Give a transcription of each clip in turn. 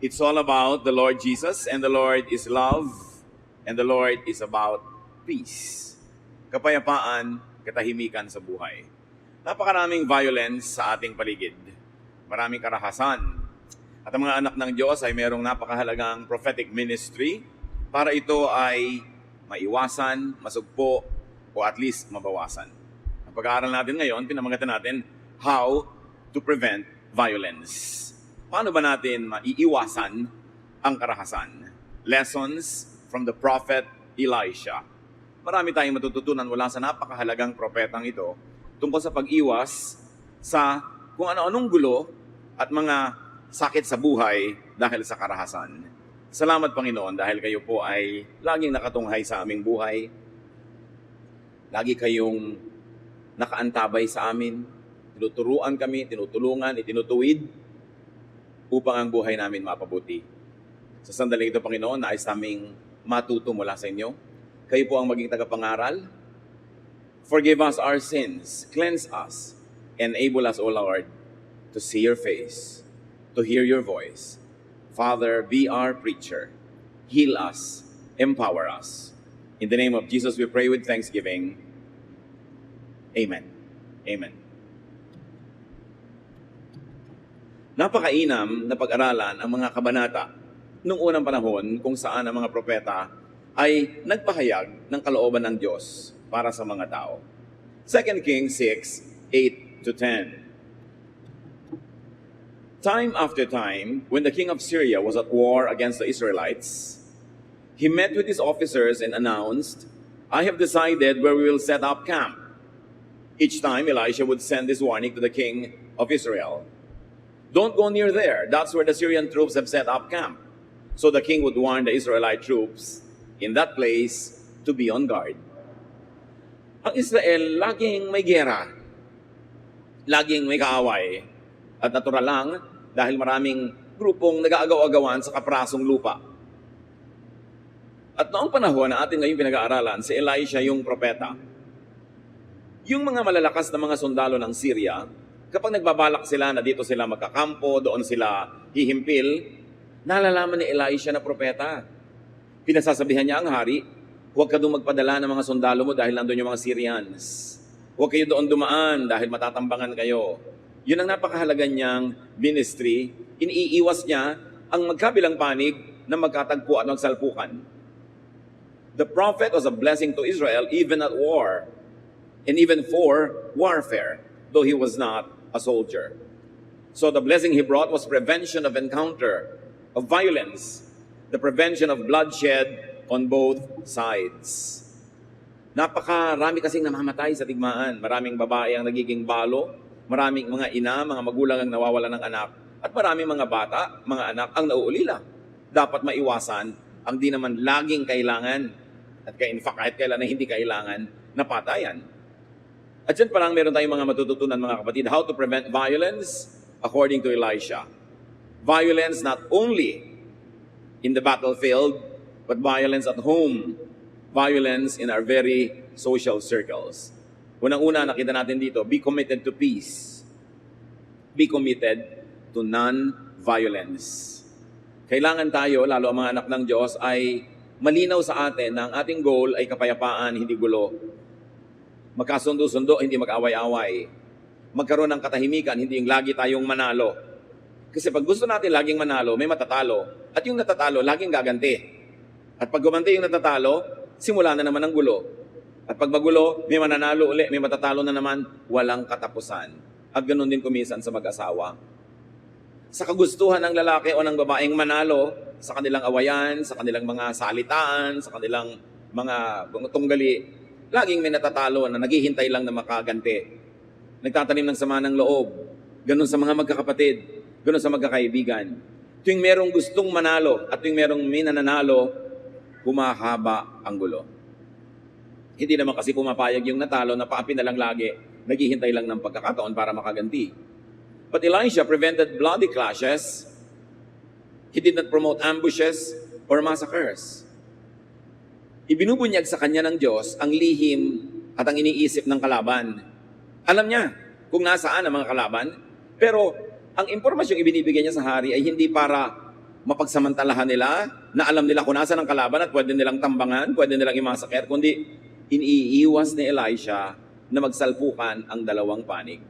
It's all about the Lord Jesus, and the Lord is love, and the Lord is about peace. Kapayapaan, katahimikan sa buhay. Napakaraming violence sa ating paligid. Maraming karahasan. At ang mga anak ng Diyos ay mayroong napakahalagang prophetic ministry para ito ay maiwasan, masugpo, o at least mabawasan. Ang pag-aaral natin ngayon, pinamagatan natin, how to prevent violence. Paano ba natin maiiwasan ang karahasan? Lessons from the prophet Elisha. Marami tayong matututunan mula sa napakahalagang propetang ito tungkol sa pag-iwas sa kung ano-anong gulo at mga sakit sa buhay dahil sa karahasan. Salamat Panginoon dahil kayo po ay laging nakatunghay sa aming buhay. Lagi kayong nakaantabay sa amin. Tinuturuan kami, tinutulungan, itinutuwid upang ang buhay namin mapabuti. Sa sandaling ito, Panginoon, nais naming matuto mula sa inyo. Kayo po ang maging tagapangaral. Forgive us our sins, cleanse us, enable us, O Lord, to see your face, to hear your voice. Father, be our preacher. Heal us, empower us. In the name of Jesus, we pray with thanksgiving. Amen. Amen. Napakainam na pag-aralan ang mga kabanata noong unang panahon kung saan ang mga propeta ay nagpahayag ng kalooban ng Diyos para sa mga tao. 2 Kings 6:8-10. Time after time, when the king of Syria was at war against the Israelites, he met with his officers and announced, "I have decided where we will set up camp." Each time, Elisha would send this warning to the king of Israel. "Don't go near there. That's where the Syrian troops have set up camp." So the king would warn the Israelite troops in that place to be on guard. Ang Israel, laging may gera. Laging may kaaway. At natural lang, dahil maraming grupong nag-aagaw-agawan sa kaprasong lupa. At noong panahon na atin ngayong pinag-aaralan, si Elisha yung propeta. Yung mga malalakas na mga sundalo ng Syria, kapag nagbabalak sila na dito sila magkakampo, doon sila hihimpil, nalalaman ni Elisha na propeta. Pinasasabihan niya ang hari, huwag ka doon magpadala ng mga sundalo mo dahil nandun yung mga Syrians. Huwag kayo doon dumaan dahil matatambangan kayo. Yun ang napakahalaga niyang ministry. Iniiwas niya ang magkabilang panig na magkatagpo at magsalpukan. The prophet was a blessing to Israel even at war and even for warfare, though he was not a soldier. So the blessing he brought was prevention of encounter, of violence, the prevention of bloodshed on both sides. Napakarami kasing namamatay sa digmaan. Maraming babae ang nagiging balo, maraming mga ina, mga magulang ang nawawala ng anak, at maraming mga bata, mga anak ang nauulila. Dapat maiwasan ang di naman laging kailangan at in fact kahit kailan na hindi kailangan na patayan. At dyan pa lang meron tayong mga matututunan mga kapatid, how to prevent violence according to Elisha. Violence not only in the battlefield, but violence at home. Violence in our very social circles. Unang-una, nakita natin dito, be committed to peace. Be committed to non-violence. Kailangan tayo, lalo ang mga anak ng Diyos, ay malinaw sa atin na ang ating goal ay kapayapaan, hindi gulo. Magkasundo-sundo, hindi mag-away-away. Magkaroon ng katahimikan, hindi yung lagi tayong manalo. Kasi pag gusto natin laging manalo, may matatalo. At yung natatalo, laging gaganti. At pag gumanti yung natatalo, simula na naman ang gulo. At pag magulo, may mananalo uli, may matatalo na naman, walang katapusan. At ganun din kumisan sa mag-asawa. Sa kagustuhan ng lalaki o ng babaeng manalo, sa kanilang awayan, sa kanilang mga salitaan, sa kanilang mga tunggali, laging may natatalo na naghihintay lang na makaganti. Nagtatanim ng sama ng loob. Ganun sa mga magkakapatid. Ganun sa magkakaibigan. Tuwing merong gustong manalo at tuwing merong may nananalo, humahaba ang gulo. Hindi naman kasi pumapayag yung natalo na paapi na lang lagi. Naghihintay lang ng pagkakataon para makaganti. But Elisha prevented bloody clashes. He did not promote ambushes or massacres. Ibinubunyag sa kanya ng Diyos ang lihim at ang iniisip ng kalaban. Alam niya kung nasaan ang mga kalaban, pero ang impormasyong ibinibigay niya sa hari ay hindi para mapagsamantalahan nila, na alam nila kung nasa ng kalaban at pwede nilang tambangan, pwede nilang imasakir, kundi iniiwas ni Elisha na magsalpukan ang dalawang panig.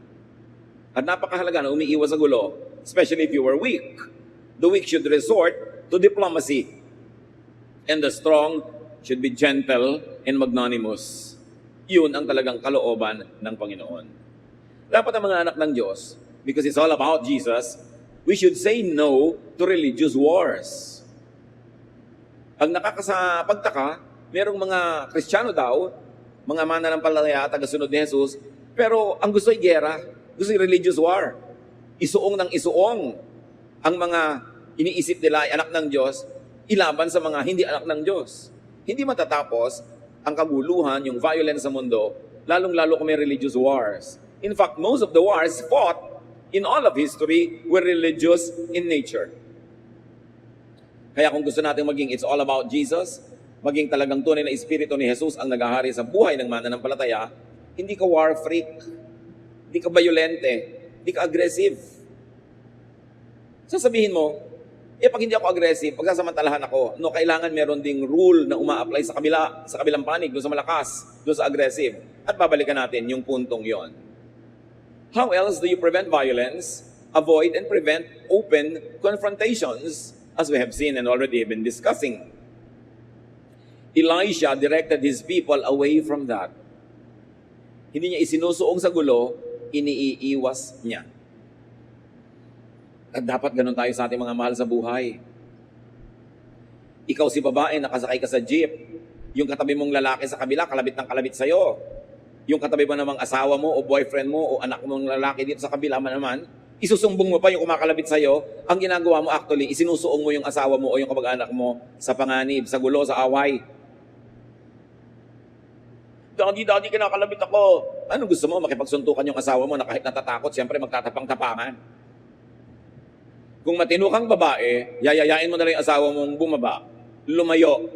At napakahalaga na umiiwas sa gulo, especially if you were weak. The weak should resort to diplomacy. And the strong should be gentle and magnanimous. Yun ang talagang kalooban ng Panginoon. Dapat ang mga anak ng Diyos, because it's all about Jesus, we should say no to religious wars. Ang nakakapagtaka, merong mga Kristiyano daw, mga mananampalataya, tagasunod ni Jesus, pero ang gusto ay gera, gusto ay religious war. Isuong ng isuong ang mga iniisip nila ay anak ng Diyos, ilaban sa mga hindi anak ng Diyos. Hindi matatapos ang kaguluhan, yung violence sa mundo, lalong-lalo kung may religious wars. In fact, most of the wars fought in all of history were religious in nature. Kaya kung gusto natin maging it's all about Jesus, maging talagang tunay na espiritu ni Jesus ang naghahari sa buhay ng mananampalataya, hindi ka war freak, hindi ka violente, hindi ka aggressive. Sasabihin mo, pag hindi ako aggressive, pagsasamantalahan ako, no, kailangan meron ding rule na uma-apply sa kabilang panig, doon sa malakas, doon sa aggressive. At babalikan natin yung puntong yon. How else do you prevent violence, avoid and prevent open confrontations, as we have seen and already have been discussing? Elisha directed his people away from that. Hindi niya isinusuong sa gulo, iniiwas niya. At dapat ganun tayo sa ating mga mahal sa buhay. Ikaw si babae, nakasakay ka sa jeep. Yung katabi mong lalaki sa kabila, kalabit ng kalabit sa'yo. Yung katabi mo namang asawa mo o boyfriend mo o anak mong lalaki dito sa kabila naman, isusumbong mo pa yung kumakalabit sa'yo. Ang ginagawa mo actually, isinusuong mo yung asawa mo o yung kamag-anak mo sa panganib, sa gulo, sa away. Daddy, kinakalabit ako. Ano gusto mo? Makipagsuntukan yung asawa mo na kahit natatakot, siyempre magtatapang-tapangan. Kung matino kang babae, yayayain mo na lang yung asawa mong bumaba, lumayo,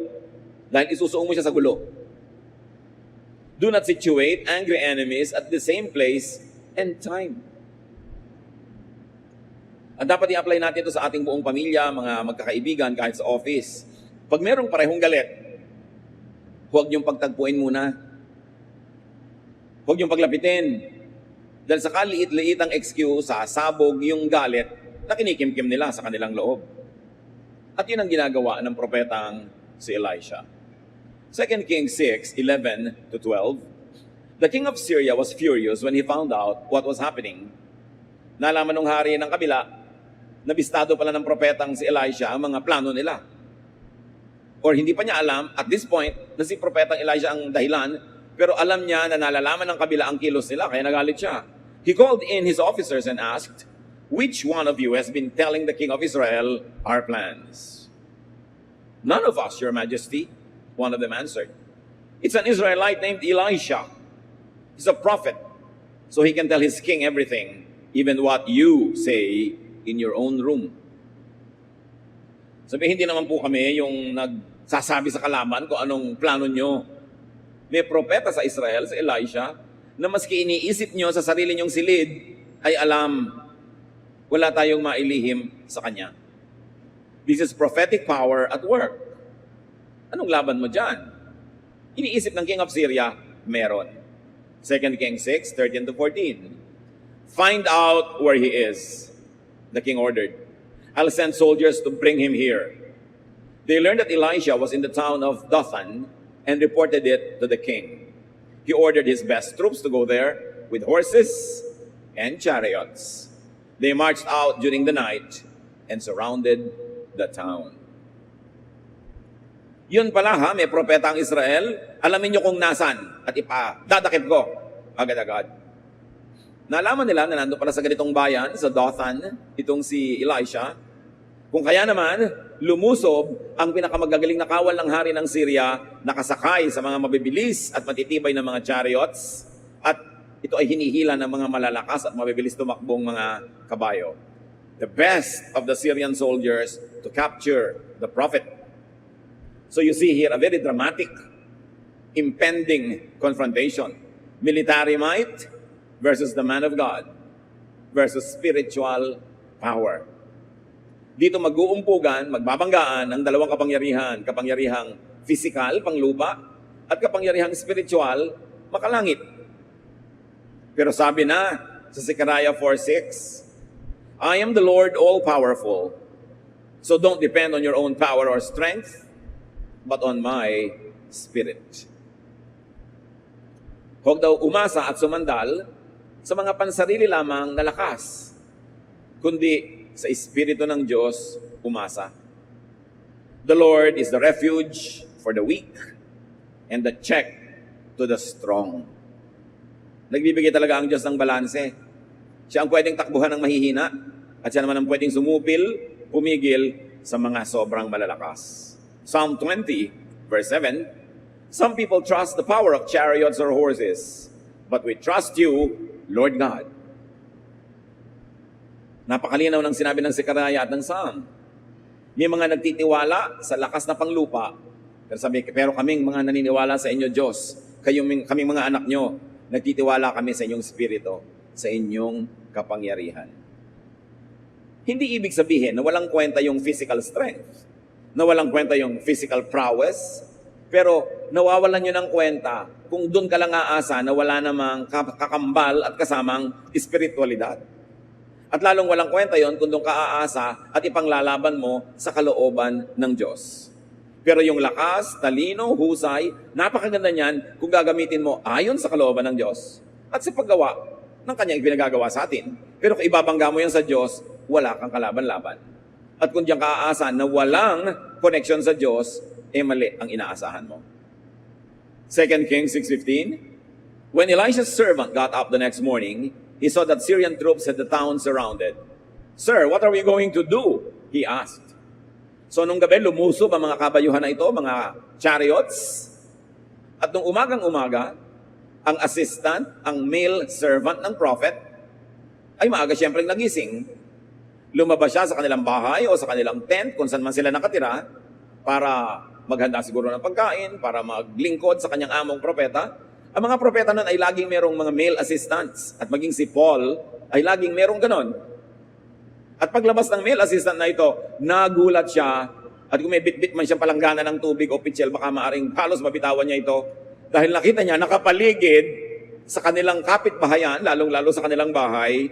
dahil isusuong mo siya sa gulo. Do not situate angry enemies at the same place and time. At dapat i-apply natin ito sa ating buong pamilya, mga magkakaibigan, kahit sa office. Pag merong parehong galit, huwag niyong pagtagpuin muna. Huwag niyong paglapitin. Dahil sa kaliit-liit ang excuse, sasabog yung galit na kinikimkim nila sa kanilang loob. At yun ang ginagawa ng propetang si Elisha. 2 Kings 6:11-12. The king of Syria was furious when he found out what was happening. Nalaman ng hari ng kabila, nabistado pala ng propetang si Elisha ang mga plano nila. Or hindi pa niya alam, at this point, na si propetang Elisha ang dahilan, pero alam niya na nalalaman ng kabila ang kilos nila, kaya nagalit siya. He called in his officers and asked, "Which one of you has been telling the king of Israel our plans?" "None of us, your majesty," one of them answered. "It's an Israelite named Elisha. He's a prophet, so he can tell his king everything, even what you say in your own room." Sabi, hindi naman po kami yung nagsasabi sa kalaban kung anong plano nyo. May propeta sa Israel, si Elisha, na maski iniisip nyo sa sarili nyong silid, ay alam. Wala tayong mailihim sa kanya. This is prophetic power at work. Anong laban mo dyan? Iniisip ng king of Syria, meron. 2 Kings 6:13-14. "Find out where he is," the king ordered. "I'll send soldiers to bring him here." They learned that Elisha was in the town of Dothan and reported it to the king. He ordered his best troops to go there with horses and chariots. They marched out during the night and surrounded the town. Yun pala may propeta ang Israel. Alamin nyo kung nasan at dadakip ko agad-agad. Nalaman nila na nandun pala sa ganitong bayan, sa Dothan, itong si Elisha. Kung kaya naman, lumusob ang pinakamagagaling na kawal ng hari ng Syria, nakasakay sa mga mabibilis at matitibay na mga chariots, at ito ay hinihila ng mga malalakas at mabibilis tumakbong mga kabayo. The best of the Syrian soldiers to capture the prophet. So you see here a very dramatic, impending confrontation. Military might versus the man of God versus spiritual power. Dito mag-uumpugan, magbabanggaan ang dalawang kapangyarihan, kapangyarihang physical, panglupa, at kapangyarihang spiritual, makalangit. Pero sabi na sa Zechariah 4:6, I am the Lord all-powerful, so don't depend on your own power or strength, but on my Spirit. Huwag daw umasa at sumandal sa mga pansarili lamang na lakas, kundi sa Espiritu ng Diyos umasa. The Lord is the refuge for the weak and the check to the strong. Nagbibigay talaga ang Diyos ng balanse. Siya ang pwedeng takbuhan ng mahihina at siya naman ang pwedeng sumupil, pumigil sa mga sobrang malalakas. Psalm 20, verse 7, some people trust the power of chariots or horses, but we trust you, Lord God. Napakalinaw ng sinabi ng Zechariah at ng Psalm. May mga nagtitiwala sa lakas na panglupa, pero kaming mga naniniwala sa inyo, Diyos, kaming mga anak nyo, nagtitiwala kami sa inyong spirito, sa inyong kapangyarihan. Hindi ibig sabihin na walang kwenta yung physical strength, na walang kwenta yung physical prowess, pero nawawalan nyo ng kwenta kung doon ka lang aasa na wala namang kakambal at kasamang espiritualidad. At lalong walang kwenta yon kung doon ka aasa at ipanglalaban mo sa kalooban ng Diyos. Pero yung lakas, talino, husay, napakaganda niyan kung gagamitin mo ayon sa kalooban ng Diyos at sa paggawa ng kanyang ipinagagawa sa atin. Pero kung ibabangga mo yan sa Diyos, wala kang kalaban-laban. At kung diyan ka aasa na walang connection sa Diyos, mali ang inaasahan mo. 2 Kings 6:15, when Elisha's servant got up the next morning, he saw that Syrian troops had the town surrounded. Sir, what are we going to do? He asked. So nung gabi, lumusob ang mga kabayuhan na ito, mga chariots. At nung umagang-umaga, ang assistant, ang male servant ng prophet, ay maaga siyempre nagising. Lumabas siya sa kanilang bahay o sa kanilang tent, kung saan man sila nakatira, para maghanda siguro ng pagkain, para maglingkod sa kanyang among propeta. Ang mga propeta nun ay laging merong mga male assistants. At maging si Paul ay laging merong ganon. At paglabas ng male assistant na ito, nagulat siya. At kung may bit-bit man siyang palanggana ng tubig o pitsil, baka maaring halos mabitawan niya ito. Dahil nakita niya, nakapaligid sa kanilang kapitbahayan, lalong-lalo sa kanilang bahay,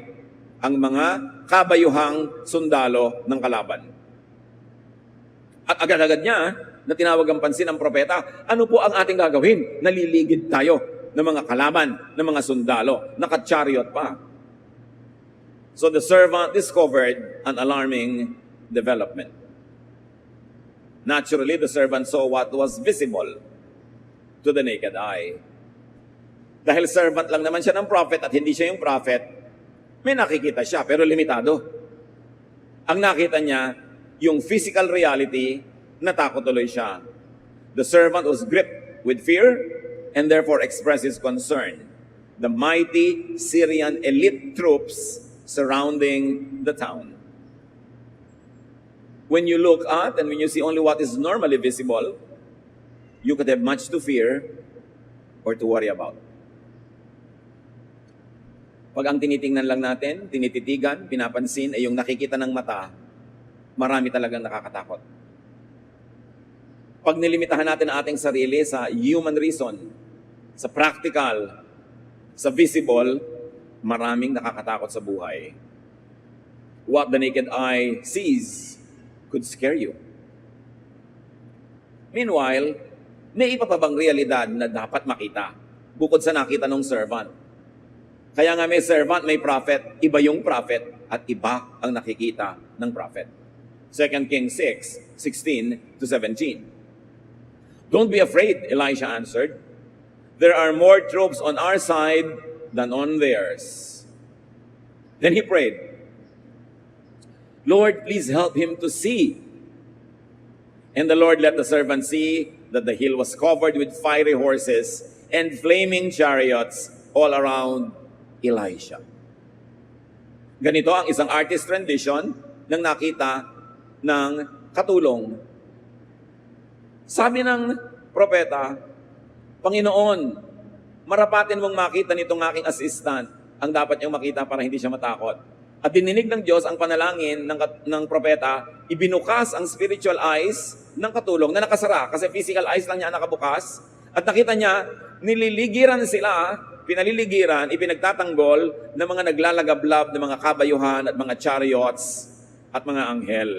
ang mga kabayuhang sundalo ng kalaban. At agad-agad niya, na tinawag ang pansin ng propeta, ano po ang ating gagawin? Naliligid tayo ng mga kalaban, ng mga sundalo, naka-chariot pa. So the servant discovered an alarming development. Naturally, the servant saw what was visible to the naked eye. Dahil servant lang naman siya ng prophet at hindi siya yung prophet, may nakikita siya pero limitado. Ang nakita niya, yung physical reality, natakot tuloy siya. The servant was gripped with fear and therefore expressed his concern. The mighty Syrian elite troops surrounding the town. When you look at and when you see only what is normally visible, you could have much to fear or to worry about. Pag ang tinitingnan lang natin, tinititigan, pinapansin ay yung nakikita ng mata, marami talagang nakakatakot. Pag nilimitahan natin ang ating sarili sa human reason, sa practical, sa visible, maraming nakakatakot sa buhay. What the naked eye sees could scare you. Meanwhile, may iba pa bang realidad na dapat makita bukod sa nakita ng servant? Kaya nga may servant, may prophet, iba yung prophet at iba ang nakikita ng prophet. 2 Kings 6:16 to 17. Don't be afraid, Elisha answered. There are more troops on our side than on theirs. Then he prayed, Lord, please help him to see. And the Lord let the servant see that the hill was covered with fiery horses and flaming chariots all around Elisha. Ganito ang isang artist rendition ng nakita ng katulong. Sabi ng propeta, Panginoon, marapatin mong makita nitong aking assistant ang dapat niyang makita para hindi siya matakot. At dininig ng Diyos ang panalangin ng propeta, ibinukas ang spiritual eyes ng katulong na nakasara kasi physical eyes lang niya nakabukas. At nakita niya, nililigiran sila, pinaliligiran, ipinagtatanggol ng mga naglalagablab ng mga kabayuhan at mga chariots at mga anghel.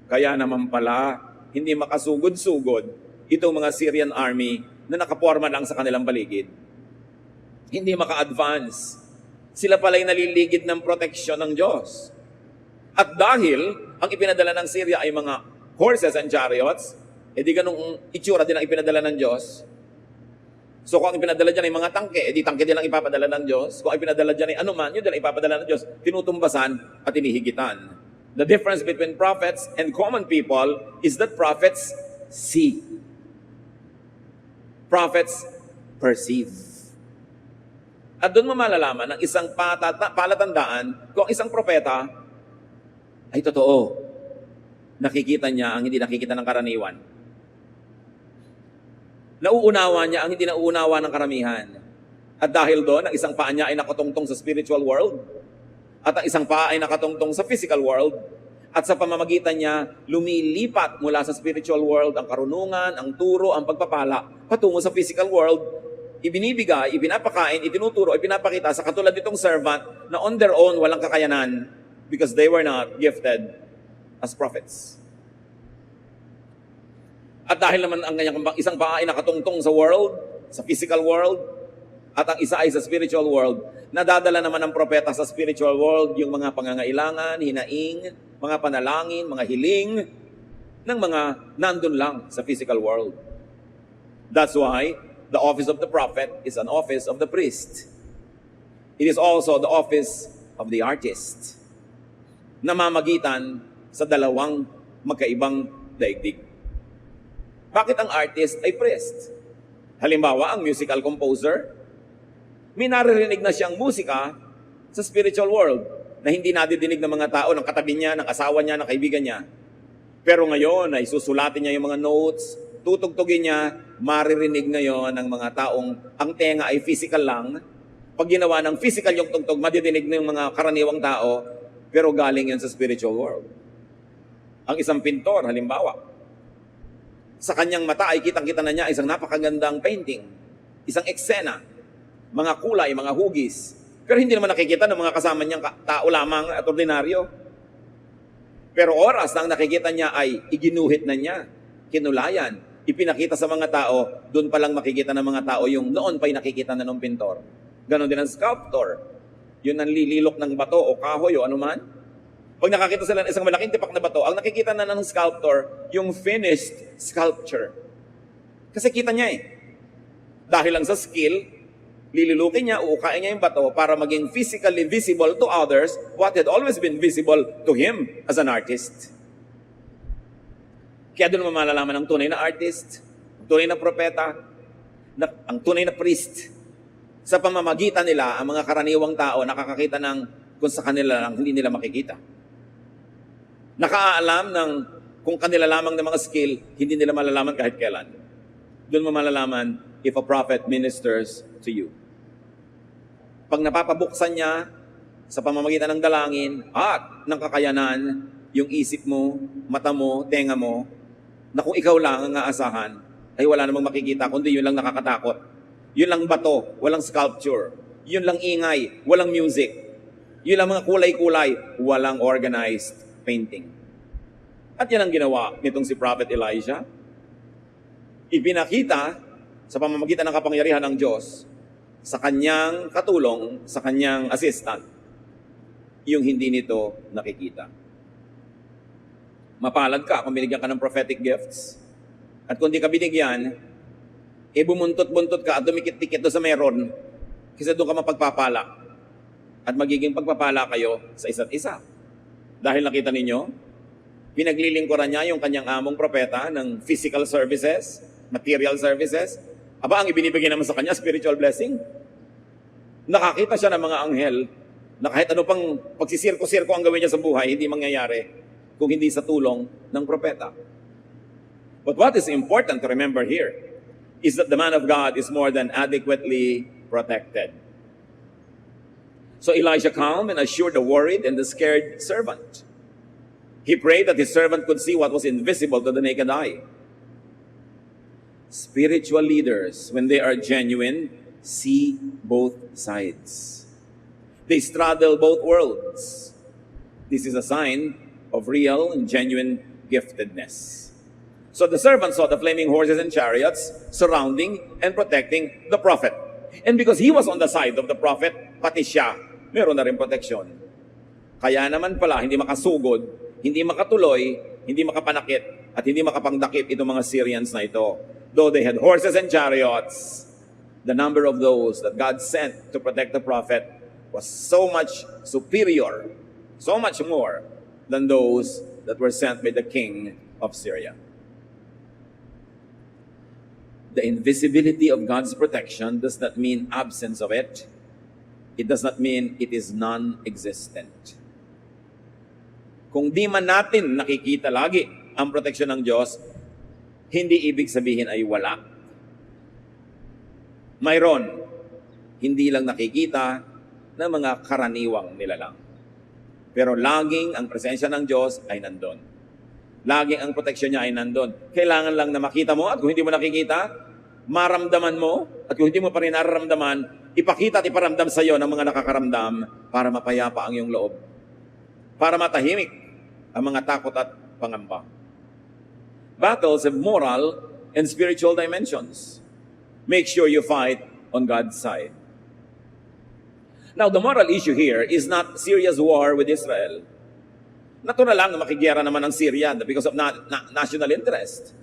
Kaya naman pala, hindi makasugod-sugod itong mga Syrian army na nakaporma lang sa kanilang paligid. Hindi maka-advance. Sila pala'y naliligid ng proteksyon ng Diyos. At dahil ang ipinadala ng Syria ay mga horses and chariots, edi ganung itsura din ang ipinadala ng Diyos. So kung ang ipinadala dyan ay mga tangke, edi tangke din ang ipapadala ng Diyos. Kung ang ipinadala dyan ay anuman, yun din ang ipapadala ng Diyos. Tinutumbasan at inihigitan. The difference between prophets and common people is that prophets see. Prophets perceive. At doon mo malalaman ang isang palatandaan kung ang isang propeta ay totoo. Nakikita niya ang hindi nakikita ng karaniwan. Nauunawa niya ang hindi nauunawa ng karamihan. At dahil doon, ang isang paa niya ay nakatungtong sa spiritual world. At ang isang paa ay nakatungtong sa physical world. At sa pamamagitan niya, lumilipat mula sa spiritual world ang karunungan, ang turo, ang pagpapala patungo sa physical world. Ibinibigay, ipinapakain, itinuturo, ipinapakita sa katulad nitong servant na on their own walang kakayanan because they were not gifted as prophets. At dahil naman ang kanyang isang paa ay nakatungtong sa world, sa physical world, at ang isa ay sa spiritual world, nadadala naman ng propeta sa spiritual world yung mga pangangailangan, hinaing, mga panalangin, mga hiling ng mga nandun lang sa physical world. That's why the office of the prophet is an office of the priest. It is also the office of the artist. Namamagitan sa dalawang magkaibang daigdig. Bakit ang artist ay priest? Halimbawa, ang musical composer, may naririnig na siyang musika sa spiritual world na hindi nadidinig ng mga tao, ng katabi niya, ng asawa niya, ng kaibigan niya. Pero ngayon ay susulatin niya yung mga notes, tutugtugin niya, maririnig ngayon ng mga taong ang tenga ay physical lang. Pag ginawa ng physical yung tugtog, madidinig ng mga karaniwang tao, pero galing yan sa spiritual world. Ang isang pintor, halimbawa, sa kanyang mata ay kitang-kita na niya isang napakagandang painting, isang eksena, mga kulay, mga hugis. Pero hindi naman nakikita ng mga kasama niyang tao lamang at ordinaryo. Pero oras na ang nakikita niya ay iginuhit na niya, kinulayan, ipinakita sa mga tao, doon pa lang makikita ng mga tao yung noon pa'y nakikita na ng pintor. Ganon din ang sculptor. Yun ang lililok ng bato o kahoy o anuman. Pag nakakita sila ng isang malaking tipak na bato, ang nakikita na ng sculptor, yung finished sculpture. Kasi kita niya eh. Dahil lang sa skill, lililukin niya, uukain niya yung bato para maging physically visible to others what had always been visible to him as an artist. Kaya doon mo malalaman ang tunay na artist, ang tunay na propeta, ang tunay na priest. Sa pamamagitan nila, ang mga karaniwang tao nakakakita ng kung sa kanila lang, hindi nila makikita. Nakaalam ng kung kanila lamang ng mga skill, hindi nila malalaman kahit kailan. Doon mo malalaman if a prophet ministers to you. Pag napapabuksan niya sa pamamagitan ng dalangin at ng kakayanan, yung isip mo, mata mo, tenga mo, na kung ikaw lang ang aasahan, ay wala namang makikita, kundi yun lang nakakatakot. Yun lang bato, walang sculpture. Yun lang ingay, walang music. Yun lang mga kulay-kulay, walang organized painting. At yan ang ginawa nitong si Prophet Elijah. Ipinakita sa pamamagitan ng kapangyarihan ng Diyos sa kanyang katulong, sa kanyang assistant, yung hindi nito nakikita. Mapalad ka kung binigyan ka ng prophetic gifts. At kung di ka binigyan, bumuntot-buntot ka at dumikit-tikit doon sa meron kasi doon ka mapagpapala. At magiging pagpapala kayo sa isa't isa. Dahil nakita ninyo, pinaglilingkuran niya yung kanyang among propeta ng physical services, material services. Aba, ang ibinibigay naman sa kanya, spiritual blessing. Nakakita siya ng mga anghel na kahit ano pang pagsisirko-sirko ang gawin niya sa buhay, hindi mangyayari kung hindi sa tulong ng propeta. But what is important to remember here is that the man of God is more than adequately protected. So Elijah calmed and assured the worried and the scared servant. He prayed that his servant could see what was invisible to the naked eye. Spiritual leaders, when they are genuine, see both sides. They straddle both worlds. This is a sign of real and genuine giftedness. So the servant saw the flaming horses and chariots surrounding and protecting the prophet. And because he was on the side of the prophet, pati siya, meron na rin proteksyon. Kaya naman pala, hindi makasugod, hindi makatuloy, hindi makapanakit, at hindi makapangdakip itong mga Syrians na ito. Though they had horses and chariots, the number of those that God sent to protect the prophet was so much superior, so much more than those that were sent by the king of Syria. The invisibility of God's protection does not mean absence of it. It does not mean it is non-existent. Kung di man natin nakikita lagi ang proteksyon ng Diyos, hindi ibig sabihin ay wala. Mayroon, hindi lang nakikita ng mga karaniwang nilalang. Pero laging ang presensya ng Diyos ay nandun. Laging ang proteksyon niya ay nandun. Kailangan lang na makita mo, at kung hindi mo nakikita, maramdaman mo, at kung hindi mo pa rin nararamdaman, ipakita at iparamdam sa iyo ng mga nakakaramdam para mapayapa ang iyong loob. Para matahimik ang mga takot at pangamba. Battles have moral and spiritual dimensions. Make sure you fight on God's side. Now, the moral issue here is not Syria's war with Israel. Natural lang na makigera naman ang Syria because of national interest.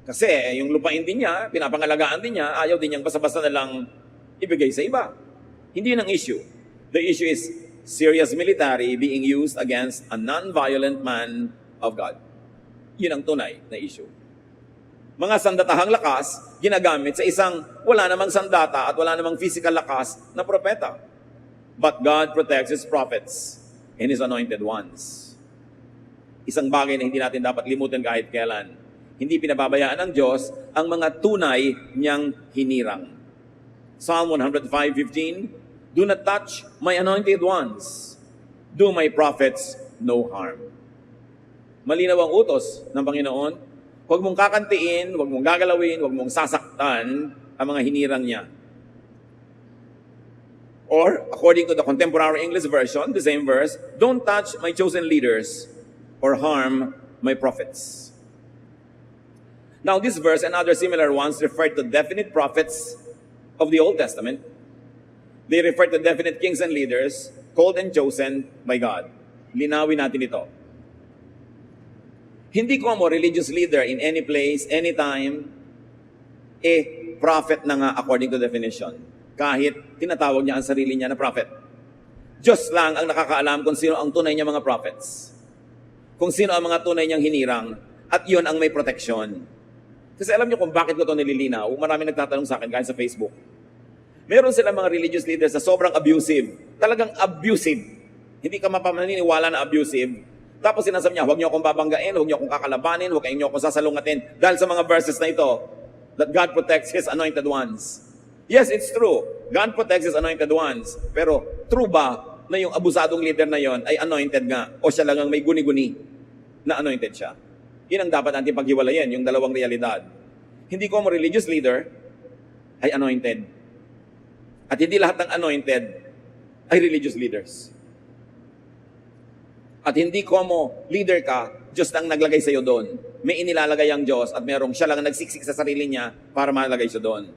Kasi yung lupain din niya, pinapangalagaan din niya, ayaw din niyang basta-basta na lang ibigay sa iba. Hindi yun ang issue. The issue is Syria's military being used against a non-violent man of God. Yun ang tunay na issue. Mga sandatahang lakas, ginagamit sa isang wala namang sandata at wala namang physical lakas na propeta. But God protects His prophets and His anointed ones. Isang bagay na hindi natin dapat limutin kahit kailan. Hindi pinababayaan ng Diyos ang mga tunay niyang hinirang. Psalm 105:15, do not touch my anointed ones. Do my prophets no harm. Malinaw ang utos ng Panginoon. Huwag mong kakantiin, huwag mong gagalawin, huwag mong sasaktan ang mga hinirang niya. Or, according to the contemporary English version, the same verse, don't touch my chosen leaders or harm my prophets. Now, this verse and other similar ones refer to definite prophets of the Old Testament. They refer to definite kings and leaders called and chosen by God. Linawin natin ito. Hindi ko mo religious leader in any place, anytime, prophet na nga according to definition. Kahit tinatawag niya ang sarili niya na prophet. Diyos lang ang nakakaalam kung sino ang tunay niya mga prophets. Kung sino ang mga tunay niyang hinirang. At yun ang may proteksyon. Kasi alam niyo kung bakit ko ito nililinaw. Marami nagtatanong sa akin kahit sa Facebook. Meron silang mga religious leaders na sobrang abusive. Talagang abusive. Hindi ka mapamaniniwala na abusive. Tapos sinasabi niya, huwag niyo akong babanggain, huwag niyo akong kakalabanin, huwag niyo akong sasalungatin. Dahil sa mga verses na ito, that God protects His anointed ones. Yes, it's true. God protects His anointed ones. Pero true ba na yung abusadong leader na yon ay anointed nga? O siya lang ang may guni-guni na anointed siya? Yun ang dapat natin paghiwalayin, yung dalawang realidad. Hindi ko mo religious leader ay anointed. At hindi lahat ng anointed ay religious leaders. At hindi ko mo leader ka, Diyos lang naglagay sa iyo doon. May inilalagay ang Diyos at merong siya lang nagsiksik sa sarili niya para malagay siya doon.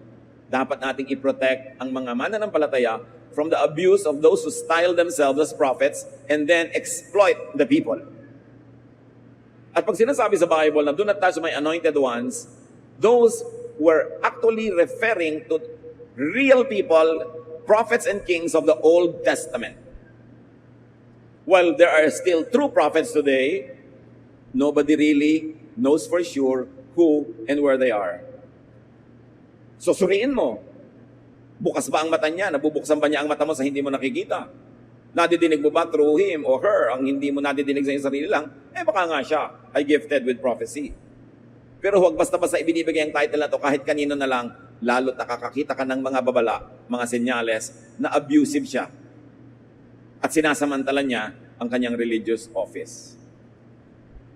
Dapat nating i-protect ang mga mananampalataya from the abuse of those who style themselves as prophets and then exploit the people. At pag sinasabi sa Bible na do not touch my anointed ones, those were actually referring to real people, prophets and kings of the Old Testament. While there are still true prophets today, nobody really knows for sure who and where they are. So suriin mo, bukas ba ang mata niya? Nabubuksan ba niya ang mata mo sa hindi mo nakikita? Nadidinig mo ba through him or her ang hindi mo nadidinig sa iyong sarili lang? Baka nga siya ay gifted with prophecy. Pero huwag basta-basta ibinibigay ang title na to kahit kanino na lang, lalo't nakakakita ka ng mga babala, mga senyales na abusive siya. at sinasamantala niya ang kanyang religious office.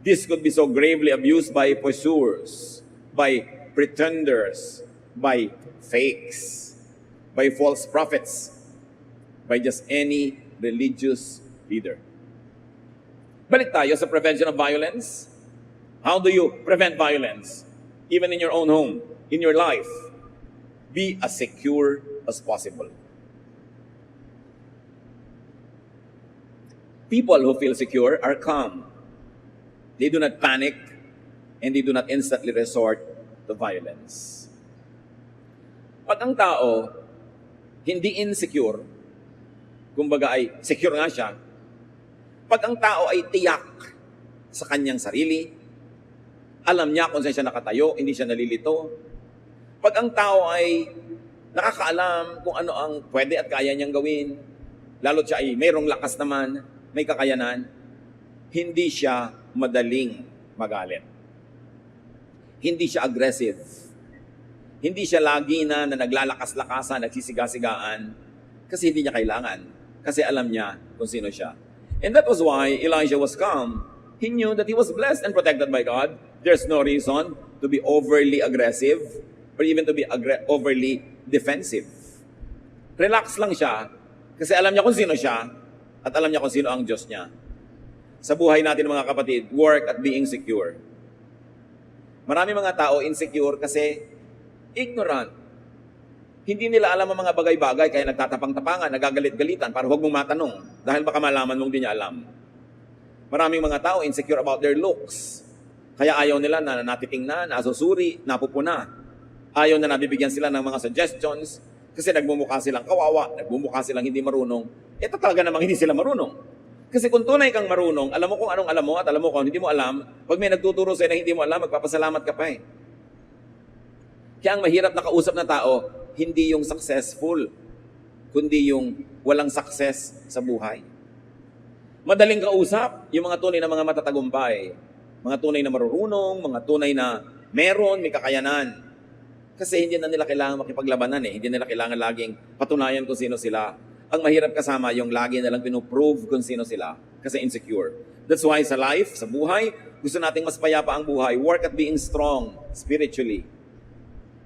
This could be so gravely abused by pursuers, by pretenders, by fakes, by false prophets, by just any religious leader. Balik tayo sa prevention of violence. How do you prevent violence? Even in your own home, in your life. Be as secure as possible. People who feel secure are calm. They do not panic and they do not instantly resort to violence. Pag ang tao hindi insecure, kumbaga ay secure nga siya, pag ang tao ay tiyak sa kanyang sarili, alam niya kung saan siya nakatayo, hindi siya nalilito. Pag ang tao ay nakakaalam kung ano ang pwede at kaya niyang gawin, lalo't siya ay mayroong lakas naman, may kakayanan, hindi siya madaling magalit. Hindi siya aggressive. Hindi siya lagi na naglalakas-lakasan, nagsisiga-sigaan, kasi hindi niya kailangan. Kasi alam niya kung sino siya. And that was why Elijah was calm. He knew that he was blessed and protected by God. There's no reason to be overly aggressive or even to be overly defensive. Relax lang siya kasi alam niya kung sino siya at alam niya kung sino ang Diyos niya. Sa buhay natin mga kapatid, work at being secure. Marami mga tao insecure kasi ignorant. Hindi nila alam ang mga bagay-bagay kaya nagtatapang-tapangan, nagagalit-galitan para huwag mong matanong dahil baka malaman mong di niya alam. Maraming mga tao insecure about their looks. Kaya ayaw nila na natitingnan, nasusuri, napupuna. Ayaw na nabibigyan sila ng mga suggestions kasi nagmumukha silang kawawa, nagmumukha silang hindi marunong. Ito talaga namang hindi sila marunong. Kasi kung tunay kang marunong, alam mo kung anong alam mo at alam mo kung hindi mo alam, pag may nagtuturo sa'yo na hindi mo alam, magpapasalamat ka pa eh. Kaya ang mahirap na kausap na tao, hindi yung successful, kundi yung walang success sa buhay. Madaling kausap, yung mga tunay na mga matatagumpay, mga tunay na marurunong, mga tunay na meron, may kakayanan. Kasi hindi na nila kailangan makipaglabanan eh, hindi nila kailangan laging patunayan kung sino sila. Ang mahirap kasama yung lagi na lang pinoprove kung sino sila kasi insecure. That's why sa life, sa buhay, gusto nating mas payapa ang buhay. Work at being strong spiritually.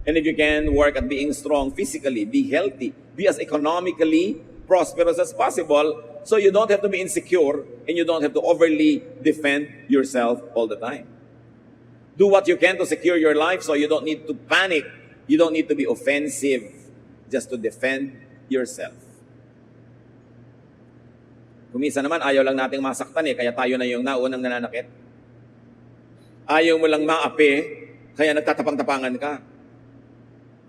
And if you can, work at being strong physically, be healthy, be as economically prosperous as possible so you don't have to be insecure and you don't have to overly defend yourself all the time. Do what you can to secure your life so you don't need to panic. You don't need to be offensive just to defend yourself. Kumisa naman, ayaw lang nating masaktan eh, kaya tayo na yung naunang nananakit. Ayaw mo lang maapi, kaya nagtatapang-tapangan ka.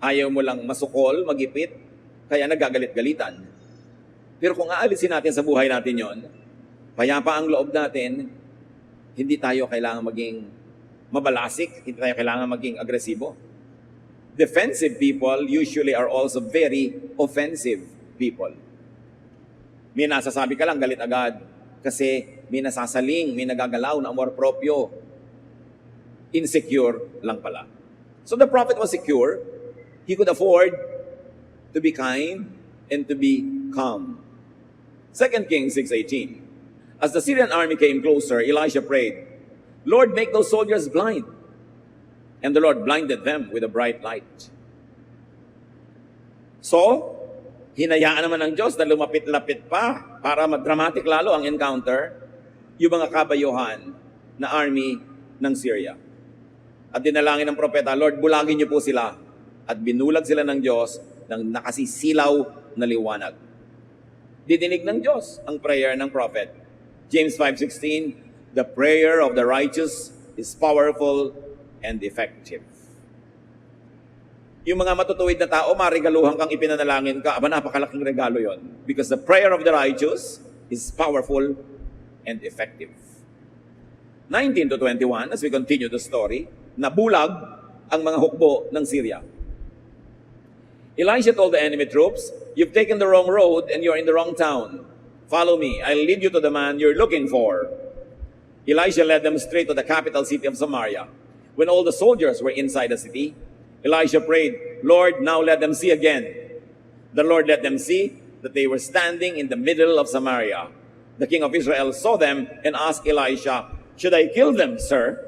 Ayaw mo lang masukol, magipit, kaya nagagalit-galitan. Pero kung aalisin natin sa buhay natin yon, payapa ang loob natin, hindi tayo kailangan maging mabalasik, hindi tayo kailangan maging agresibo. Defensive people usually are also very offensive people. May nasasabi ka lang, galit agad. Kasi may nasasaling, may nagagalaw na amor proprio. Insecure lang pala. So the prophet was secure. He could afford to be kind and to be calm. 2 Kings 6:18. As the Syrian army came closer, Elisha prayed, Lord, make those soldiers blind. And the Lord blinded them with a bright light. So, hinayaan naman ng Diyos na lumapit-lapit pa para madramatic lalo ang encounter yung mga kabayuhan na army ng Syria. At dinalangin ng propeta, Lord, bulagin niyo po sila. At binulag sila ng Diyos ng nakasisilaw na liwanag. Didinig ng Diyos ang prayer ng prophet. James 5:16, the prayer of the righteous is powerful and effective. Yung mga matutuwid na tao, marigaluhan kang ipinanalangin ka, aba napakalaking regalo yon. Because the prayer of the righteous is powerful and effective. 19 to 21, as we continue the story, nabulag ang mga hukbo ng Syria. Elisha told the enemy troops, you've taken the wrong road and you're in the wrong town. Follow me, I'll lead you to the man you're looking for. Elisha led them straight to the capital city of Samaria. When all the soldiers were inside the city, Elisha prayed, Lord, now let them see again. The Lord let them see, that they were standing in the middle of Samaria. The king of Israel saw them and asked Elisha, "Should I kill them, sir?"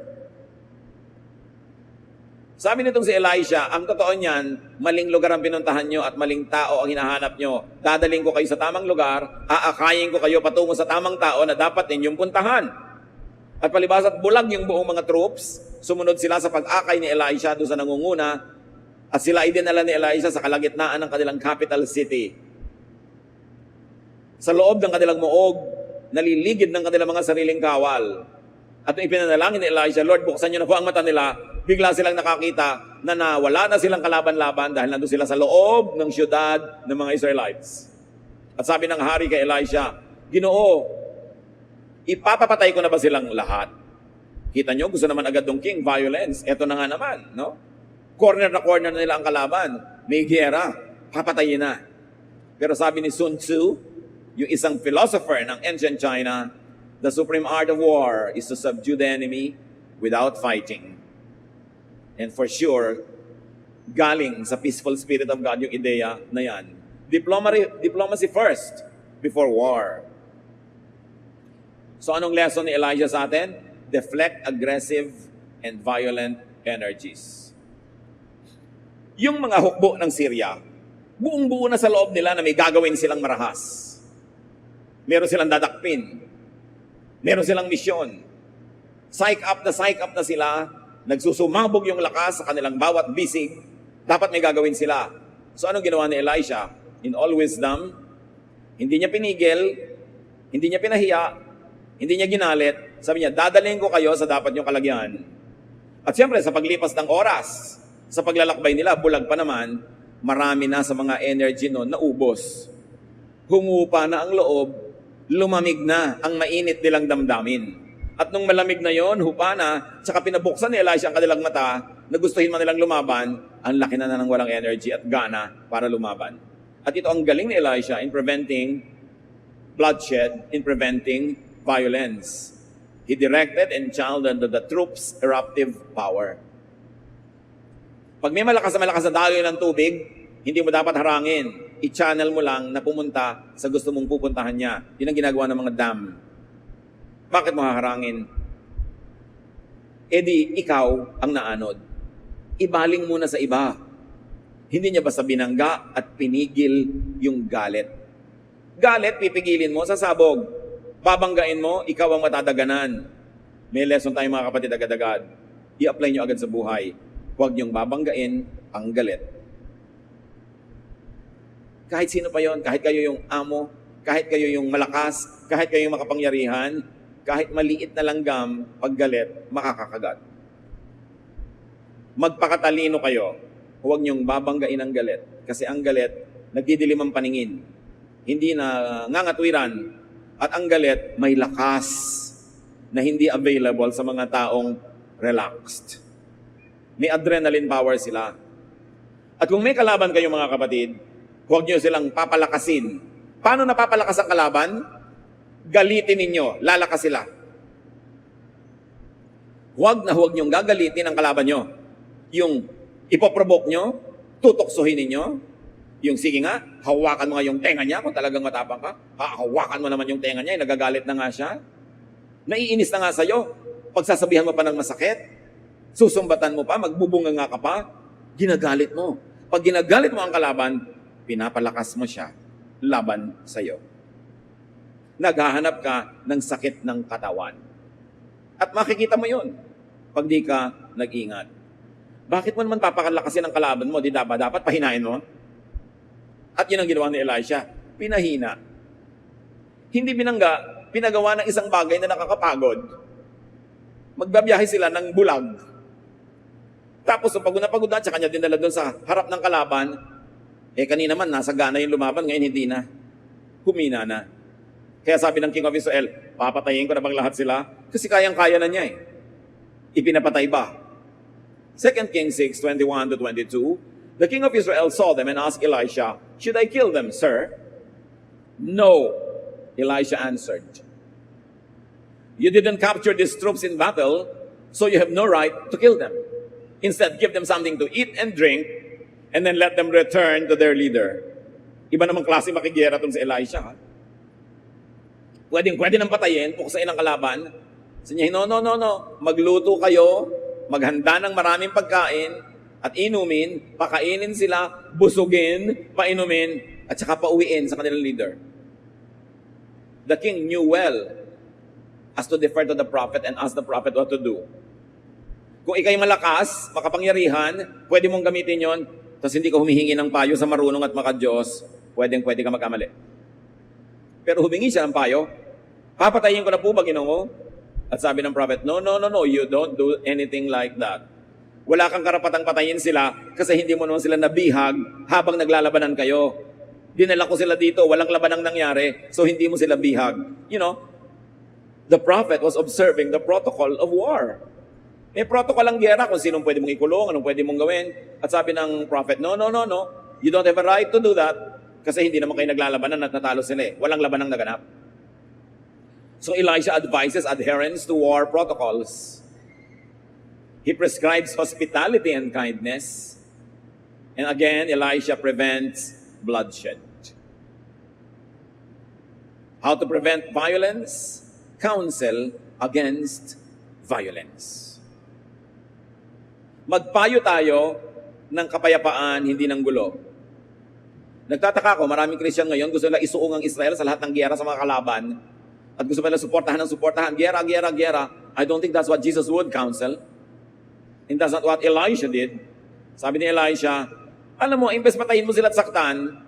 Sabi nitong si Elisha, ang totoo niyan, maling lugar ang pinuntahan nyo at maling tao ang hinahanap nyo. Dadaling ko kayo sa tamang lugar, aakayin ko kayo patungo sa tamang tao na dapat ninyong puntahan. At palibas at bulag yung buong mga troops, sumunod sila sa pag-akay ni Elisha doon sa nangunguna, at sila ay dinala ni Elisha sa kalagitnaan ng kanilang capital city. Sa loob ng kanilang muog, naliligid ng kanilang mga sariling kawal. At nung ipinanalangin ni Elisha, "Lord, buksan niyo na po ang mata nila," bigla silang nakakita na nawala na silang kalaban-laban dahil nandun sila sa loob ng syudad ng mga Israelites. At sabi ng hari kay Elisha, "Ginoo, ipapapatay ko na ba silang lahat?" Kita nyo, gusto naman agad ng king, violence. Eto na nga naman, no? Corner na corner na nila ang kalaban. May giyera, papatayin na. Pero sabi ni Sun Tzu, yung isang philosopher ng ancient China, the supreme art of war is to subdue the enemy without fighting. And for sure, galing sa peaceful spirit of God yung ideya na yan. Diplomacy first, before war. So anong lesson ni Elijah sa atin? Deflect aggressive and violent energies. Yung mga hukbo ng Syria, buong-buo na sa loob nila na may gagawin silang marahas. Meron silang dadakpin. Meron silang misyon. Psych up na sila. Nagsusumabog yung lakas sa kanilang bawat bisig. Dapat may gagawin sila. So anong ginawa ni Elisha? In all wisdom, hindi niya pinigil, hindi niya pinahiya, hindi niya ginalit. Sabi niya, dadalhin ko kayo sa dapat niyong kalagyan. At siyempre, sa paglipas ng oras, sa paglalakbay nila, bulag pa naman, marami na sa mga energy noon na ubos. Humupa na ang loob, lumamig na ang mainit nilang damdamin. At nung malamig na yon, hupa na, tsaka pinabuksan ni Elisha ang kanilang mata, na gustuhin man nilang lumaban, ang laki na ng walang energy at gana para lumaban. At ito ang galing ni Elisha in preventing bloodshed, in preventing violence. He directed and channeled the troops' eruptive power. Pag may malakas na daloy ng tubig, hindi mo dapat harangin. I-channel mo lang na pumunta sa gusto mong pupuntahan niya. Yun ang ginagawa ng mga dam. Bakit mo haharangin? E di, ikaw ang naanod. Ibaling muna sa iba. Hindi niya basta binangga at pinigil yung galit. Galit, pipigilin mo sa sabog. Babanggain mo, ikaw ang matadaganan. May lesson tayo mga kapatid agad-agad. I-apply nyo agad sa buhay. Huwag niyong babanggain ang galit. Kahit sino pa yon, kahit kayo yung amo, kahit kayo yung malakas, kahit kayo yung makapangyarihan, kahit maliit na langgam, pag galit, makakakagat. Magpakatalino kayo, huwag niyong babanggain ang galit. Kasi ang galit, nagdidilim ang paningin. Hindi na ngangatwiran. At ang galit, may lakas na hindi available sa mga taong relaxed. May adrenaline power sila. At kung may kalaban kayo mga kapatid, huwag niyo silang papalakasin. Paano napapalakas ang kalaban? Galitin ninyo, lalakas sila. Huwag niyong gagalitin ang kalaban nyo. Yung ipoprovoke nyo, tutoksohin ninyo, yung sige nga, hawakan mo nga yung tenga niya kung talagang matapang ka. Hawakan mo naman yung tenga niya, nagagalit na nga siya. Naiinis na nga sa'yo. Pagsasabihan mo pa ng masakit, susumbatan mo pa, magbubunga nga ka pa, ginagalit mo. Pag ginagalit mo ang kalaban, pinapalakas mo siya laban sa'yo. Naghahanap ka ng sakit ng katawan. At makikita mo yun pag di ka nag-ingat. Bakit mo naman papakalakasin ang kalaban mo? Di dapat pahinain mo? At yun ang ginawa ni Elisha. Pinahina. Hindi binangga, pinagawa ng isang bagay na nakakapagod. Magbabiyahe sila ng bulag. Tapos, pagod na, tsaka niya dinala doon sa harap ng kalaban, kanina man, nasa gana yung lumaban, ngayon hindi na. Humina na. Kaya sabi ng King of Israel, papatayin ko na bang lahat sila? Kasi kayang-kaya na niya eh. Ipinapatay ba? 2 Kings 6:21-22, the king of Israel saw them and asked Elisha, "Should I kill them, sir?" "No," Elisha answered. "You didn't capture these troops in battle, so you have no right to kill them. Instead, give them something to eat and drink, and then let them return to their leader." Iba namang klase makigera itong si Elisha. Ha? Pwede nang patayin, puksain ang kalaban. Sabi niya, no. Magluto kayo, maghanda ng maraming pagkain, at inumin, pakainin sila, busugin, painumin, at saka pauwiin sa kanilang leader. The king knew well as to defer to the prophet and ask the prophet what to do. Kung ikay malakas, makapangyarihan, pwede mong gamitin yon, tapos hindi ka humihingi ng payo sa marunong at maka-Diyos, pwede ka magkamali. Pero humingi siya ng payo, papatayin ko na po ba, Ginoo? At sabi ng prophet, no, you don't do anything like that. Wala kang karapatang patayin sila kasi hindi mo naman sila nabihag habang naglalabanan kayo. Dinala ko sila dito, walang labanang nangyari, so hindi mo sila bihag. You know, the prophet was observing the protocol of war. May protocol ang giyera kung sinong pwede mong ikulong, anong pwede mong gawin. At sabi ng prophet, no, you don't have a right to do that kasi hindi naman kayo naglalabanan at natalo sila eh. Walang labanang naganap. So Elisha advises adherence to war protocols. He prescribes hospitality and kindness. And again, Elisha prevents bloodshed. How to prevent violence? Counsel against violence. Magpayo tayo ng kapayapaan, hindi ng gulo. Nagtataka ko, maraming Christian ngayon gusto nila isuong ang Israel sa lahat ng giyera sa mga kalaban. At gusto nila suportahan. Giyera. I don't think that's what Jesus would counsel. And that's not what Elisha did. Sabi ni Elisha, alam mo, imbes patayin mo sila at saktan,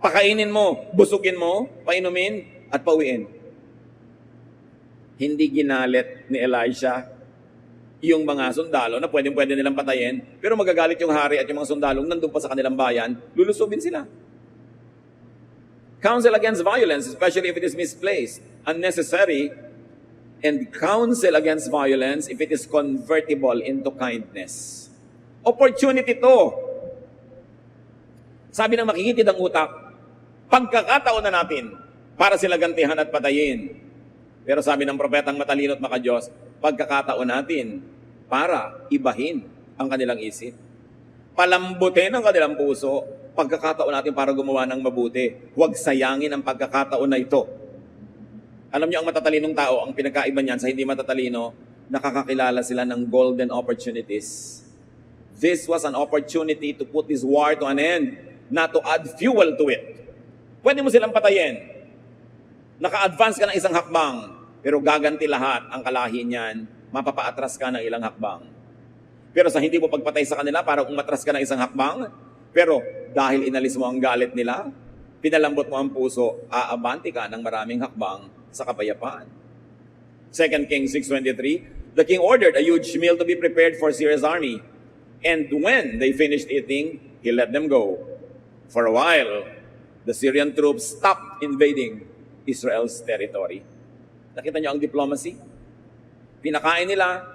pakainin mo, busugin mo, painumin, at pauwiin. Hindi ginalit ni Elisha yung mga sundalo na pwede nilang patayin, pero magagalit yung hari at yung mga sundalong nandun pa sa kanilang bayan, lulusubin sila. Counsel against violence, especially if it is misplaced, unnecessary, and counsel against violence if it is convertible into kindness. Opportunity to. Sabi ng makikitid ang utak, pagkakataon na natin para sila gantihan at patayin. Pero sabi ng propetang matalino at maka-Diyos, pagkakataon natin para ibahin ang kanilang isip. Palambutin ang kanilang puso, pagkakataon natin para gumawa ng mabuti. Huwag sayangin ang pagkakataon na ito. Alam niyo, ang matatalinong tao, ang pinagkaiba niyan sa hindi matatalino, nakakakilala sila ng golden opportunities. This was an opportunity to put this war to an end, not to add fuel to it. Pwede mo silang patayin. Naka-advance ka ng isang hakbang, pero gaganti lahat ang kalahi niyan, mapapaatras ka ng ilang hakbang. Pero sa hindi mo pagpatay sa kanila para umatras ka ng isang hakbang, pero dahil inalis mo ang galit nila, pinalambot mo ang puso, aabanti ka ng maraming hakbang sa kapayapaan. 2 Kings 6:23, the king ordered a huge meal to be prepared for Syria's army. And when they finished eating, he let them go. For a while, the Syrian troops stopped invading Israel's territory. Nakita niyo ang diplomacy? Pinakain nila,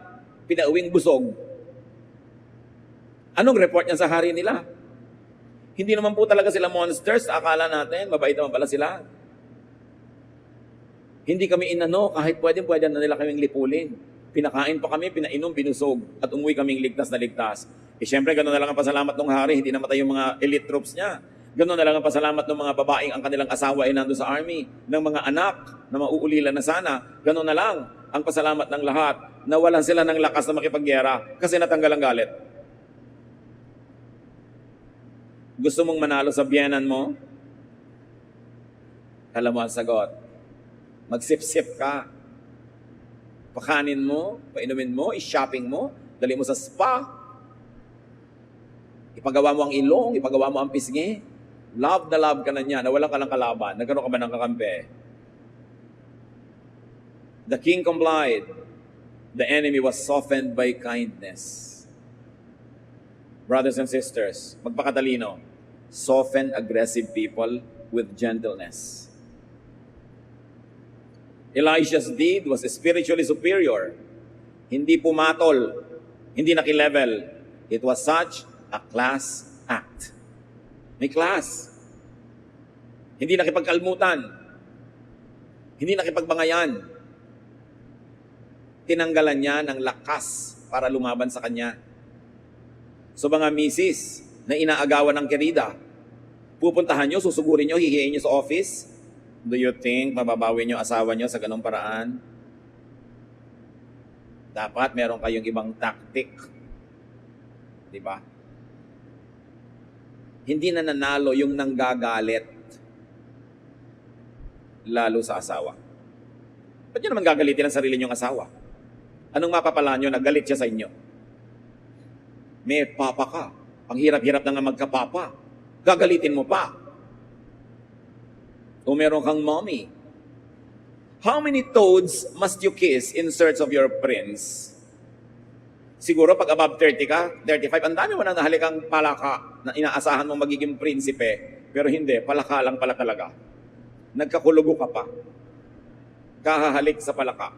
pinauwing busog. Anong report niya sa hari nila? Hindi naman po talaga sila monsters. Akala natin, mabait naman pala sila. Hindi kami inano, kahit pwede na nila kaming lipulin. Pinakain pa kami, pinainom, binusog, at umuwi kaming ligtas na ligtas. Siyempre, gano'n na lang ang pasalamat ng hari, hindi namatay yung mga elite troops niya. Gano'n na lang ang pasalamat ng mga babaeng ang kanilang asawa ay nandun sa army, ng mga anak na mauulilan na sana. Gano'n na lang ang pasalamat ng lahat na walan sila ng lakas na makipaggera kasi natanggal ang galit. Gusto mong manalo sa biyenan mo? Alam mo ang sagot. Magsip-sip ka. Pakanin mo, painumin mo, i-shopping mo, dali mo sa spa. Ipagawa mo ang ilong, ipagawa mo ang pisngi. Love na love ka na niya, nawalan ka ng kalaban. Nagkaroon ka ba ng kakampi? The king complied. The enemy was softened by kindness. Brothers and sisters, magpakatalino. Soften aggressive people with gentleness. Elisha's deed was spiritually superior. Hindi pumatol, hindi nakilevel. It was such a class act. May class. Hindi nakipagkalmutan. Hindi nakipagbangayan. Tinanggalan niya ng lakas para lumaban sa kanya. So mga misis na inaagawan ng kerida, Pupuntahan nyo, susugurin nyo, hihiin nyo sa office. Do you think mababawi nyo asawa nyo sa ganong paraan? Dapat meron kayong ibang tactic. Di ba? Hindi na nanalo yung nanggagalit lalo sa asawa. Ba't nyo naman gagalitin ang sarili nyong asawa? Anong mapapala nyo na galit siya sa inyo? May papa ka. Ang hirap-hirap na nga magkapapa. Gagalitin mo pa. O meron kang mommy. How many toads must you kiss in search of your prince? Siguro pag above 30 ka, 35, ang dami mo nang nahalikang palaka na inaasahan mong magiging prinsipe. Pero hindi, palaka lang pala talaga. Nagkakulugo ka pa. Kahahalik sa palaka.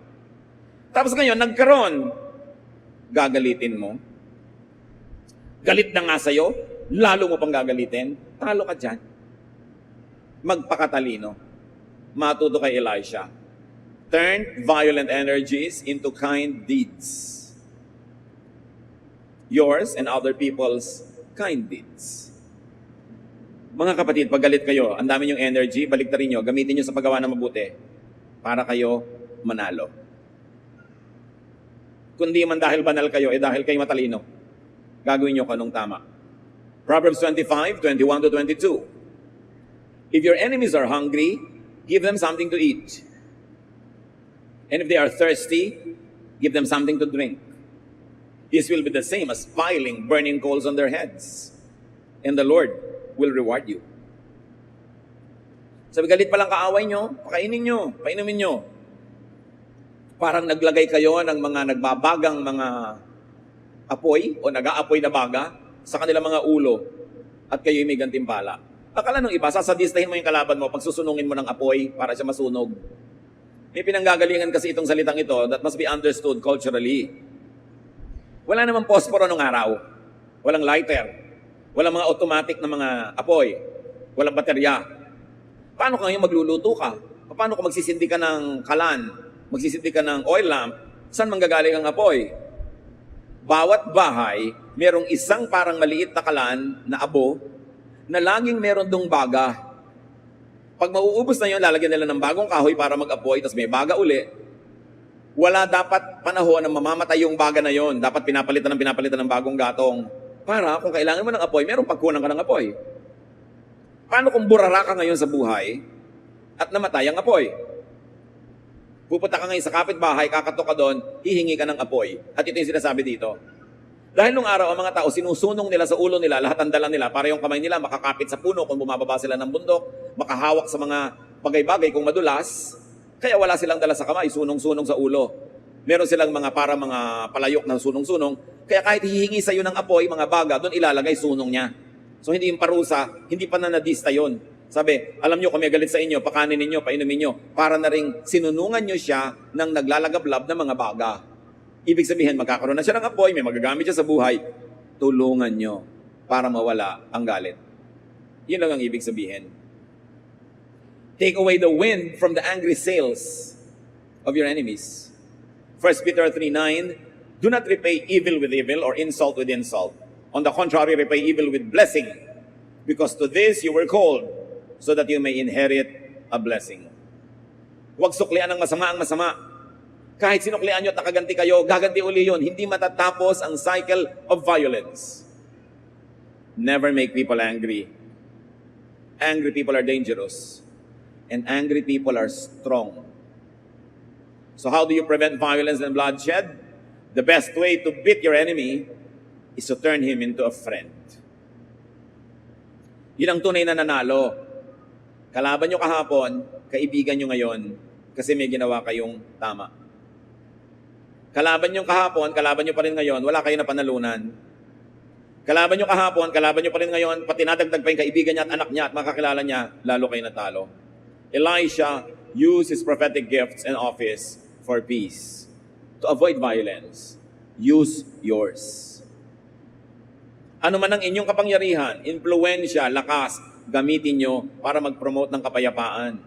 Tapos ngayon, nagkaroon. Gagalitin mo. Galit na nga sa'yo, lalo mo pang gagalitin. Talo ka dyan. Magpakatalino. Matuto kay Elisha. Turn violent energies into kind deeds. Yours and other people's kind deeds. Mga kapatid, pag galit kayo, ang dami yung energy, baliktarin nyo, gamitin nyo sa paggawa ng mabuti para kayo manalo. Kundi man dahil banal kayo, dahil kayo matalino. Gagawin nyo kanong tama. Proverbs 25, 21 to 22. If your enemies are hungry, give them something to eat. And if they are thirsty, give them something to drink. This will be the same as piling burning coals on their heads. And the Lord will reward you. Sabi, galit pa lang kaaway nyo, pakainin nyo, painumin nyo. Parang naglagay kayo ng mga nagbabagang mga apoy o nag-aapoy na baga sa kanilang mga ulo at kayo'y may gantimpala. Akala nung iba, sasadistahin mo yung kalaban mo pag susunungin mo ng apoy para siya masunog. May pinanggagalingan kasi itong salitang ito that must be understood culturally. Wala namang posporo nung araw. Walang lighter. Walang mga automatic na mga apoy. Walang baterya. Paano ka ngayon magluluto ka? Paano ka magsisindi ka ng kalan? Magsisindi ka ng oil lamp? Saan manggagaling ang apoy? Bawat bahay, merong isang parang maliit na kalan na abo na laging meron dong baga. Pag mauubos na yun, lalagyan nila ng bagong kahoy para mag-apoy, tapos may baga uli. Wala dapat panahon na mamamatay yung baga na yon. Dapat pinapalitan ng bagong gatong. Para kung kailangan mo ng apoy, merong pagkunan ka ng apoy. Paano kung burara ka ngayon sa buhay at namatay ang apoy? Pupunta ka ngayon sa kapitbahay, kakatok ka doon, hihingi ka ng apoy. At ito yung sinasabi dito. Dahil nung araw, ang mga tao, sinusunong nila sa ulo nila, lahat ang dala nila, para yung kamay nila makakapit sa puno kung bumababa sila ng bundok, makahawak sa mga bagay-bagay kung madulas, kaya wala silang dala sa kamay, sunong-sunong sa ulo. Meron silang mga palayok na sunong-sunong, kaya kahit hihingi sa iyo ng apoy, mga baga, doon ilalagay sunong niya. So hindi yung parusa, hindi pa nanadista yon. Sabi, alam nyo kung may galit sa inyo, pakanin ninyo, painumin nyo, para na rin sinunungan nyo siya ng naglalagablab na mga baga. Ibig sabihin, magkakaroon na siya ng apoy, may magagamit siya sa buhay, tulungan nyo para mawala ang galit. Yun lang ang ibig sabihin. Take away the wind from the angry sails of your enemies. 1 Peter 3:9, do not repay evil with evil or insult with insult. On the contrary, repay evil with blessing, because to this you were called, so that you may inherit a blessing. Huwag suklian ng masama ang masama. Kahit sinuklian nyo at nakaganti kayo, gaganti uli yun. Hindi matatapos ang cycle of violence. Never make people angry. Angry people are dangerous. And angry people are strong. So how do you prevent violence and bloodshed? The best way to beat your enemy is to turn him into a friend. Yun ang tunay na nanalo. Kalaban nyo kahapon, kaibigan nyo ngayon, kasi may ginawa kayong tama. Kalaban nyo kahapon, kalaban nyo pa rin ngayon, wala kayo na panalunan. Kalaban nyo kahapon, kalaban nyo pa rin ngayon, pati nadagdag pa yung kaibigan niya at anak niya at makakilala niya, lalo kayo natalo. Elisha used his prophetic gifts and office for peace. To avoid violence, use yours. Ano man ang inyong kapangyarihan, influensya, lakas, gamitin nyo para mag-promote ng kapayapaan.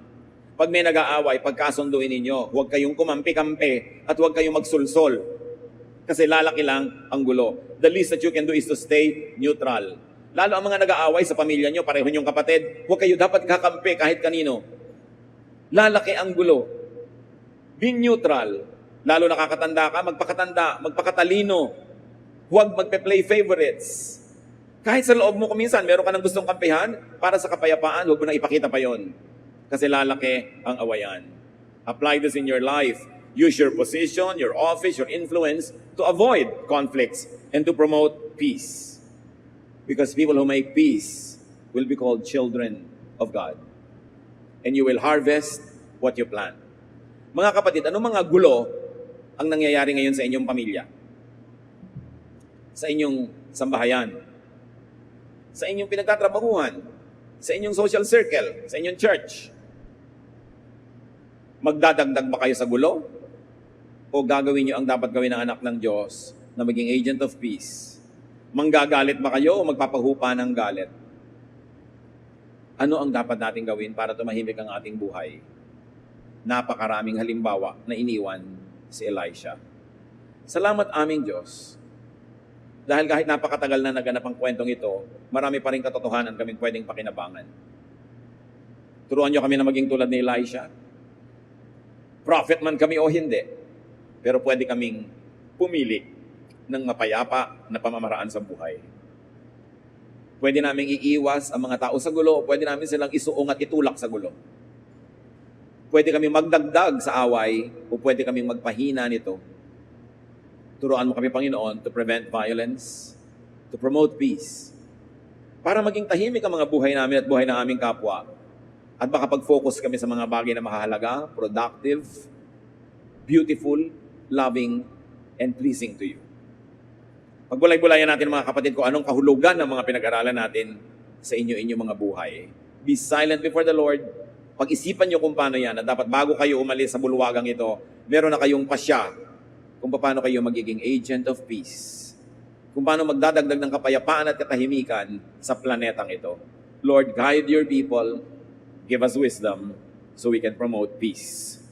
Pag may nag-aaway, pagkasunduin ninyo, huwag kayong kumampi-kampi at huwag kayong magsulsol. Kasi lalaki lang ang gulo. The least that you can do is to stay neutral. Lalo ang mga nag-aaway sa pamilya nyo, pareho nyong kapatid, huwag kayo dapat kakampi kahit kanino. Lalaki ang gulo. Be neutral. Lalo nakakatanda ka, magpakatalino. Huwag magpe-play favorites. Kahit sa loob mo kuminsan, meron ka ng gustong kampihan, para sa kapayapaan, huwag mo nang ipakita pa yon. Kasi lalaki ang awayan. Apply this in your life. Use your position, your office, your influence to avoid conflicts and to promote peace. Because people who make peace will be called children of God. And you will harvest what you plant. Mga kapatid, ano mga gulo ang nangyayari ngayon sa inyong pamilya? Sa inyong sambahayan? Sa inyong pinagtatrabahuhan? Sa inyong social circle? Sa inyong church? Magdadagdag ba kayo sa gulo? O gagawin nyo ang dapat gawin ng anak ng Diyos na maging agent of peace? Manggagalit ba kayo o magpapahupa ng galit? Ano ang dapat natin gawin para tumahimik ang ating buhay? Napakaraming halimbawa na iniwan si Elisha. Salamat aming Diyos. Dahil kahit napakatagal na naganap ang kwentong ito, marami pa rin katotohanan kaming pwedeng pakinabangan. Turuan niyo kami na maging tulad ni Elisha. Prophet man kami o hindi, pero pwede kaming pumili ng mapayapa na pamamaraan sa buhay. Pwede naming iiwas ang mga tao sa gulo, pwede namin silang isuong at itulak sa gulo. Pwede kaming magdagdag sa away, o pwede kaming magpahina nito. Turuan mo kami, Panginoon, to prevent violence, to promote peace, para maging tahimik ang mga buhay namin at buhay ng aming kapwa, at makapag-focus kami sa mga bagay na mahalaga, productive, beautiful, loving, and pleasing to you. Pagbulay-bulayan natin mga kapatid kung anong kahulugan ng mga pinag-aralan natin sa inyo-inyo mga buhay. Be silent before the Lord. Pag-isipan nyo kung paano yan, na dapat bago kayo umalis sa bulwagang ito, meron na kayong pasya kung paano kayo magiging agent of peace. Kung paano magdadagdag ng kapayapaan at katahimikan sa planetang ito. Lord, guide your people. Give us wisdom so we can promote peace.